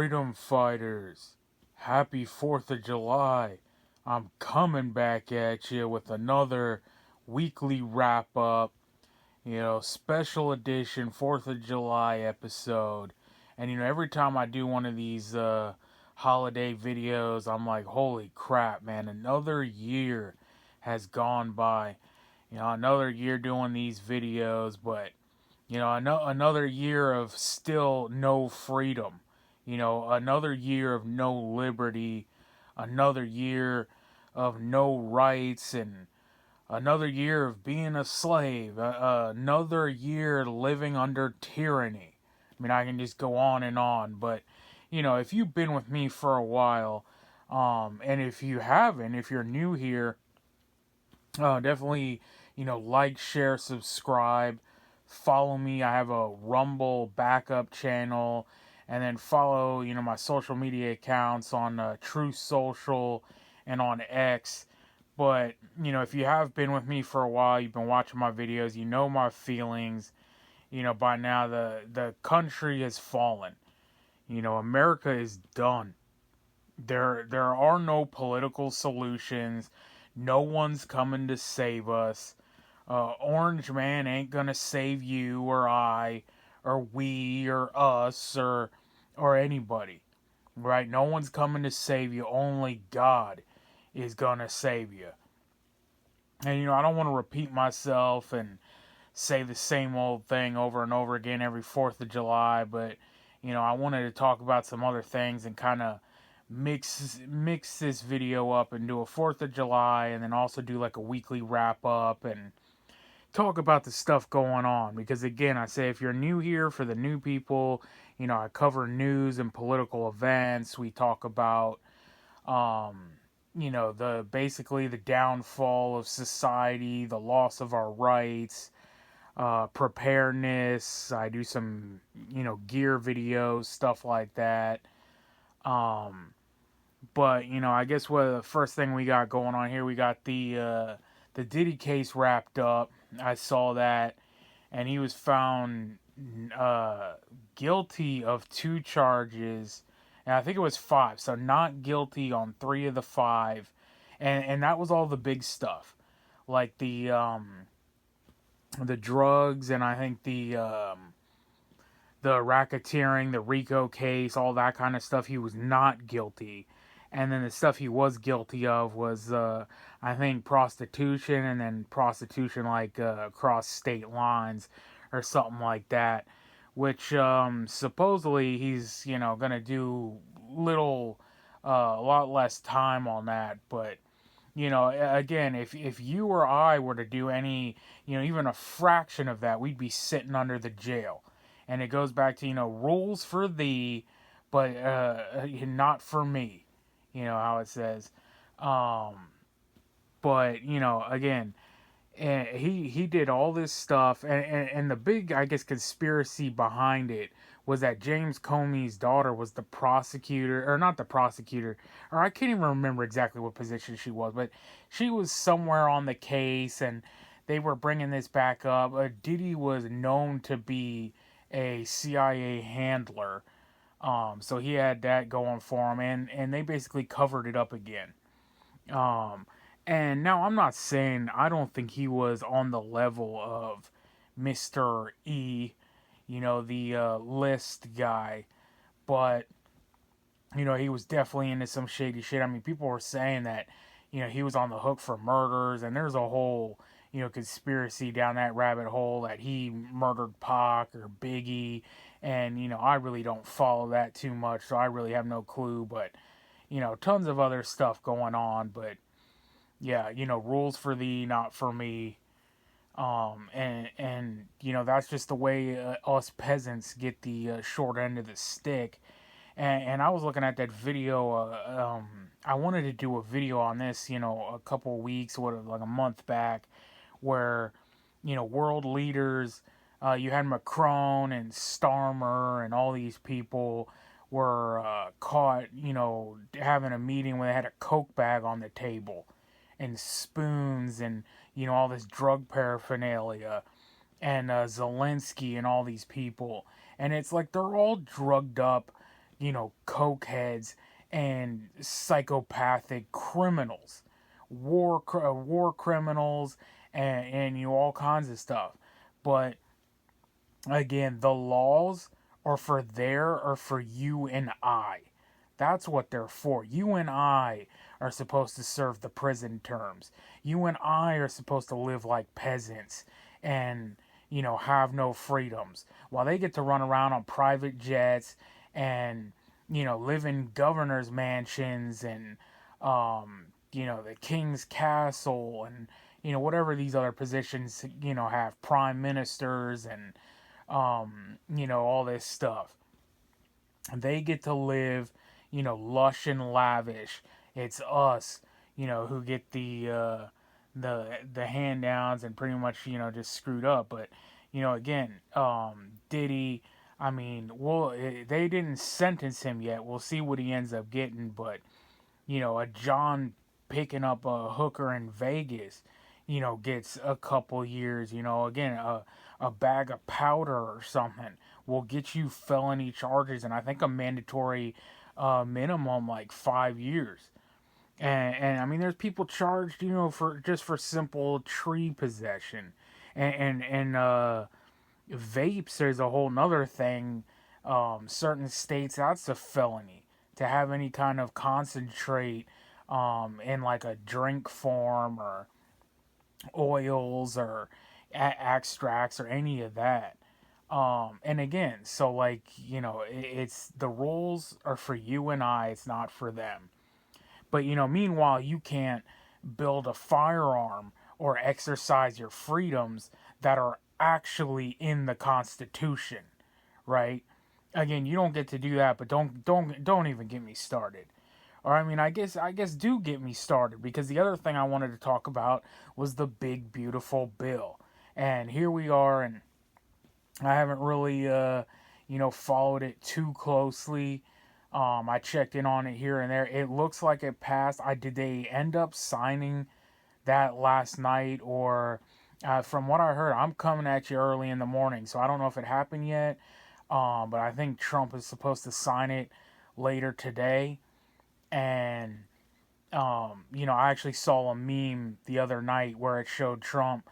Freedom fighters, happy 4th of July. I'm coming back at you with another weekly wrap up, special edition 4th of July episode. And, every time I do one of these holiday videos, I'm like, holy crap, man, another year has gone by. Another year doing these videos, but, another year of still no freedom. Another year of no liberty, another year of no rights, and another year of being a slave, another year living under tyranny. I mean, I can just go on, but, if you've been with me for a while, and if you haven't, if you're new here, definitely, like, share, subscribe, follow me. I have a Rumble backup channel. And then follow, my social media accounts on True Social and on X. But, if you have been with me for a while, you've been watching my videos, you know my feelings. By now the country has fallen. America is done. There are no political solutions. No one's coming to save us. Orange Man ain't gonna save you or I or we or us or anybody, right? No one's coming to save you. Only God is gonna save you. And I don't want to repeat myself and say the same old thing over and over again every 4th of July, but I wanted to talk about some other things and kind of mix this video up and do a 4th of July and then also do like a weekly wrap up and talk about the stuff going on. Because again, I say if you're new here, for the new people, I cover news and political events. We talk about basically the downfall of society, the loss of our rights, preparedness. I do some gear videos, stuff like that. But I guess what the first thing we got going on here, we got the Diddy case wrapped up. I saw that, and he was found guilty of 2 charges, and I think it was 5, so not guilty on 3 of the 5, and that was all the big stuff, like the drugs, and I think the racketeering, the RICO case, all that kind of stuff. He was not guilty. And then the stuff he was guilty of was, I think, prostitution, and then prostitution like across state lines or something like that. Which supposedly he's, going to do a lot less time on that. But, again, if you or I were to do any, even a fraction of that, we'd be sitting under the jail. And it goes back to, rules for thee, but not for me. How it says. But, again, he did all this stuff. And the big, I guess, conspiracy behind it was that James Comey's daughter was the prosecutor, or not the prosecutor, or I can't even remember exactly what position she was, but she was somewhere on the case, and they were bringing this back up. Diddy was known to be a CIA handler. So he had that going for him, and they basically covered it up again. And now I'm not saying I don't think he was on the level of Mr. E, the list guy, but, he was definitely into some shady shit. I mean, people were saying that, he was on the hook for murders, and there's a whole, conspiracy down that rabbit hole that he murdered Pac or Biggie. And, I really don't follow that too much, so I really have no clue. But, tons of other stuff going on. But, yeah, rules for thee, not for me. And that's just the way us peasants get the short end of the stick. And I was looking at that video. I wanted to do a video on this, a couple of weeks, like a month back, where, world leaders... you had Macron and Starmer and all these people were caught, having a meeting where they had a Coke bag on the table and spoons and, all this drug paraphernalia, and Zelensky and all these people. And it's like they're all drugged up, cokeheads and psychopathic criminals, war criminals, and all kinds of stuff. But again, the laws are for you and I. That's what they're for. You and I are supposed to serve the prison terms. You and I are supposed to live like peasants and, have no freedoms. While they get to run around on private jets and, live in governor's mansions and, the king's castle and, whatever these other positions, have prime ministers and, all this stuff. They get to live, lush and lavish. It's us, who get the hand downs and pretty much, just screwed up. But, again, Diddy, I mean, they didn't sentence him yet. We'll see what he ends up getting. But, a John picking up a hooker in Vegas, gets a couple years, again, a bag of powder or something will get you felony charges, and I think a mandatory minimum like 5 years. And I mean, there's people charged, for simple tree possession, and vapes. There's a whole nother thing. Certain states, that's a felony to have any kind of concentrate in like a drink form or oils or extracts or any of that. And again, so like, it's the rules are for you and I, it's not for them. But, meanwhile, you can't build a firearm or exercise your freedoms that are actually in the Constitution, right? Again, you don't get to do that, but don't even get me started. Or I mean, I guess do get me started, because the other thing I wanted to talk about was the big beautiful bill. And here we are, and I haven't really followed it too closely. I checked in on it here and there. It looks like it passed. Did they end up signing that last night, or from what I heard, I'm coming at you early in the morning, so I don't know if it happened yet. But I think Trump is supposed to sign it later today. And I actually saw a meme the other night where it showed Trump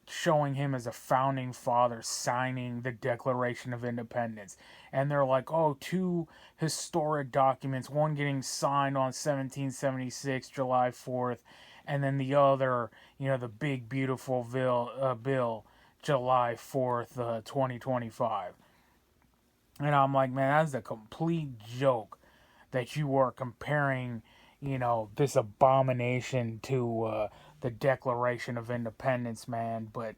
showing him as a founding father signing the Declaration of Independence. And they're like, oh, two historic documents, one getting signed on 1776, July 4th, and then the other, the big, beautiful bill July 4th, 2025. And I'm like, man, that's a complete joke that you are comparing, this abomination to the Declaration of Independence, man. But,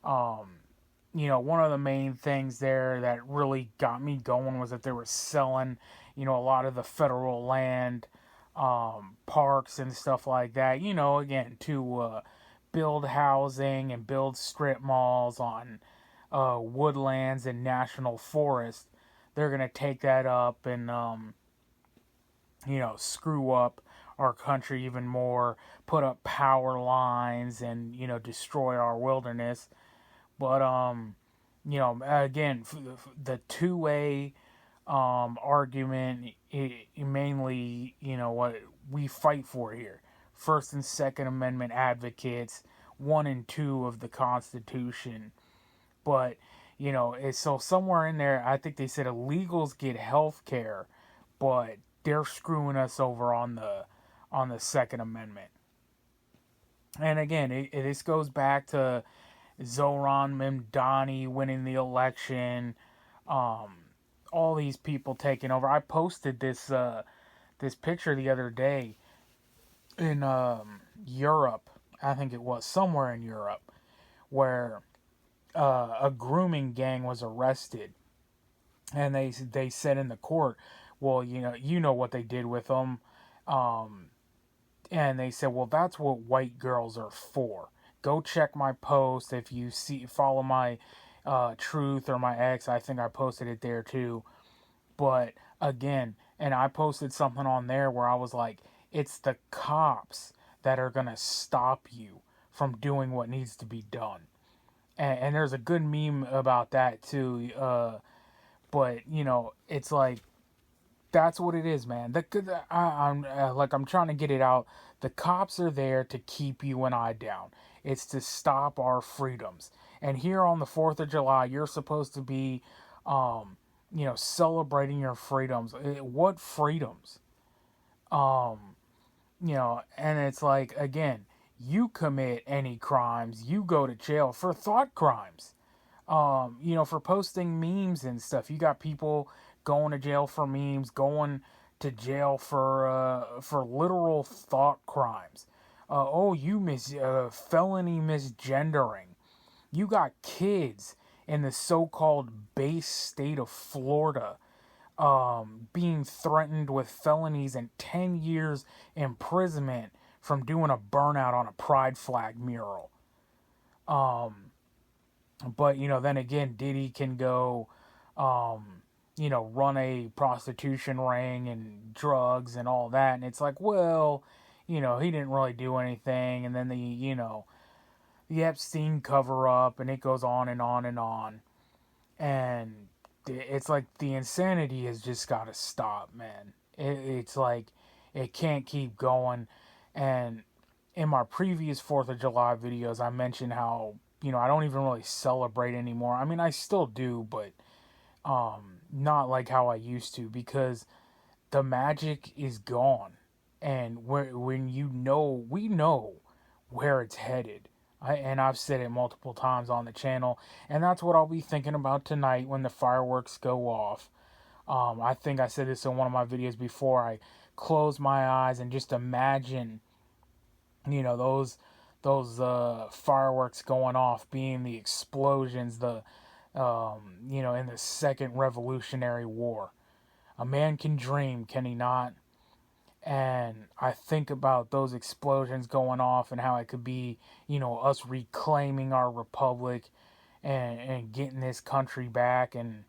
one of the main things there that really got me going was that they were selling, a lot of the federal land, parks and stuff like that, again, to build housing and build strip malls on woodlands and national forests. They're going to take that up and, screw up our country even more, put up power lines and, destroy our wilderness. But, again, the two-way argument, mainly, what we fight for here. First and Second Amendment advocates, 1 and 2 of the Constitution. But, so somewhere in there, I think they said illegals get health care, but they're screwing us over on the Second Amendment. And again, this goes back to Zoran Mamdani winning the election, all these people taking over. I posted this picture the other day in Europe, I think it was, somewhere in Europe, where a grooming gang was arrested, and they said in the court, well, you know what they did with them, and they said, well, that's what white girls are for. Go check my post if you follow my Truth or my X. I think I posted it there too. But again, and I posted something on there where I was like, it's the cops that are gonna stop you from doing what needs to be done. And there's a good meme about that too. But it's like that's what it is, man. I'm trying to get it out. The cops are there to keep you and I down. It's to stop our freedoms. And here on the 4th of July, you're supposed to be, celebrating your freedoms. What freedoms? Um, and it's like, again, you commit any crimes, you go to jail for thought crimes. For posting memes and stuff. You got people going to jail for memes, going to jail for literal thought crimes. Felony misgendering. You got kids in the so-called base state of Florida being threatened with felonies and 10 years imprisonment from doing a burnout on a pride flag mural. But then again, Diddy can go, run a prostitution ring and drugs and all that, and it's like, well, he didn't really do anything, and then the Epstein cover up, and it goes on and on and on, and it's like the insanity has just got to stop, man. It's like it can't keep going, and in my previous 4th of July videos, I mentioned how I don't even really celebrate anymore. I mean, I still do, but not like how I used to, because the magic is gone. And when we know where it's headed. And I've said it multiple times on the channel, and that's what I'll be thinking about tonight when the fireworks go off. I think I said this in one of my videos before. I close my eyes and just imagine, those fireworks going off being the explosions, in the Second Revolutionary War. A man can dream, can he not? And I think about those explosions going off and how it could be, us reclaiming our republic and getting this country back. And,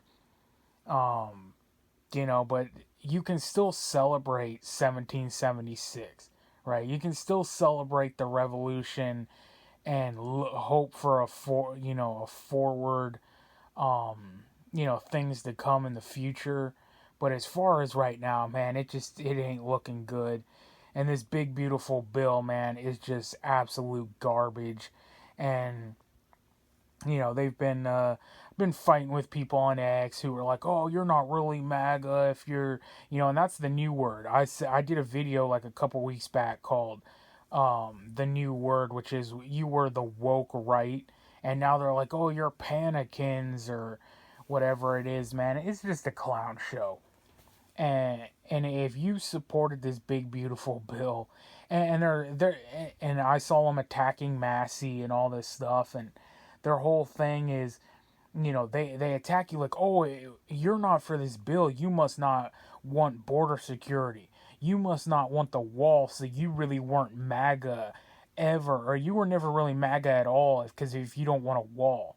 but you can still celebrate 1776. Right, you can still celebrate the revolution and hope for a forward, things to come in the future. But as far as right now, man, it ain't looking good. And this big beautiful bill, man, is just absolute garbage. And they've been fighting with people on X who were like, "Oh, you're not really MAGA if you're," and that's the new word. I did a video like a couple weeks back called the new word, which is you were the woke right, and now they're like, "Oh, you're panicins," or whatever it is, man. It's just a clown show. And if you supported this big beautiful bill, and I saw them attacking Massey and all this stuff, and their whole thing is, they attack you like, "Oh, you're not for this bill. You must not want border security. You must not want the wall, so you really weren't MAGA ever, or you were never really MAGA at all, because if you don't want a wall."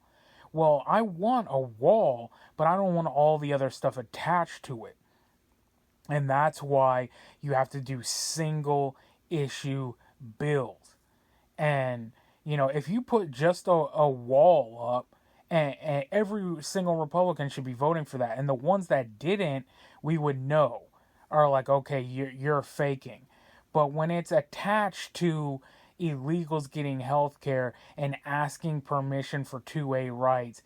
Well, I want a wall, but I don't want all the other stuff attached to it. And that's why you have to do single issue bills. And, if you put just a wall up, and every single Republican should be voting for that. And the ones that didn't, we would know, are like, okay, you're faking. But when it's attached to illegals getting health care and asking permission for 2A rights,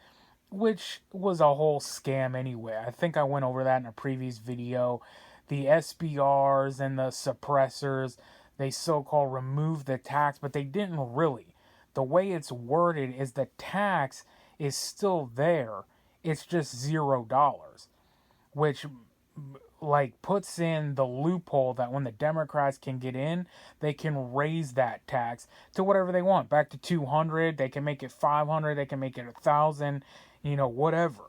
which was a whole scam anyway. I think I went over that in a previous video. The SBRs and the suppressors, they so-called removed the tax, but they didn't really. The way it's worded is the tax is still there. It's just $0, which puts in the loophole that when the Democrats can get in, they can raise that tax to whatever they want. Back to 200, they can make it 500, they can make it 1,000, whatever.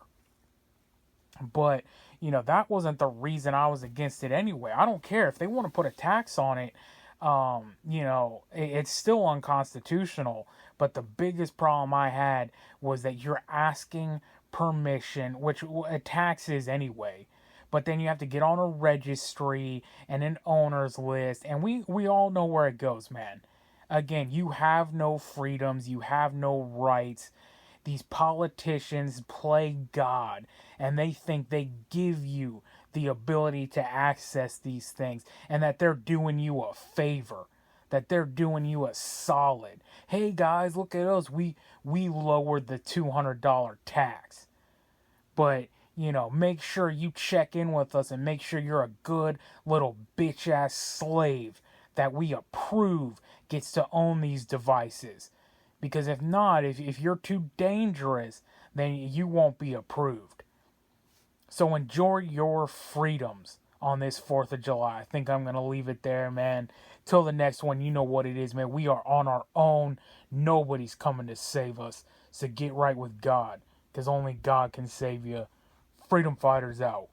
But, that wasn't the reason I was against it anyway. I don't care if they want to put a tax on it. It's still unconstitutional. But the biggest problem I had was that you're asking permission, which a tax is anyway. But then you have to get on a registry and an owner's list. And we all know where it goes, man. Again, you have no freedoms. You have no rights. These politicians play God, and they think they give you the ability to access these things, and that they're doing you a favor, that they're doing you a solid. Hey guys, look at us. We lowered the $200 tax. But, make sure you check in with us and make sure you're a good little bitch ass slave that we approve gets to own these devices. Because if not, if you're too dangerous, then you won't be approved. So enjoy your freedoms on this 4th of July. I think I'm going to leave it there, man. Till the next one, you know what it is, man. We are on our own. Nobody's coming to save us. So get right with God, because only God can save you. Freedom fighters out.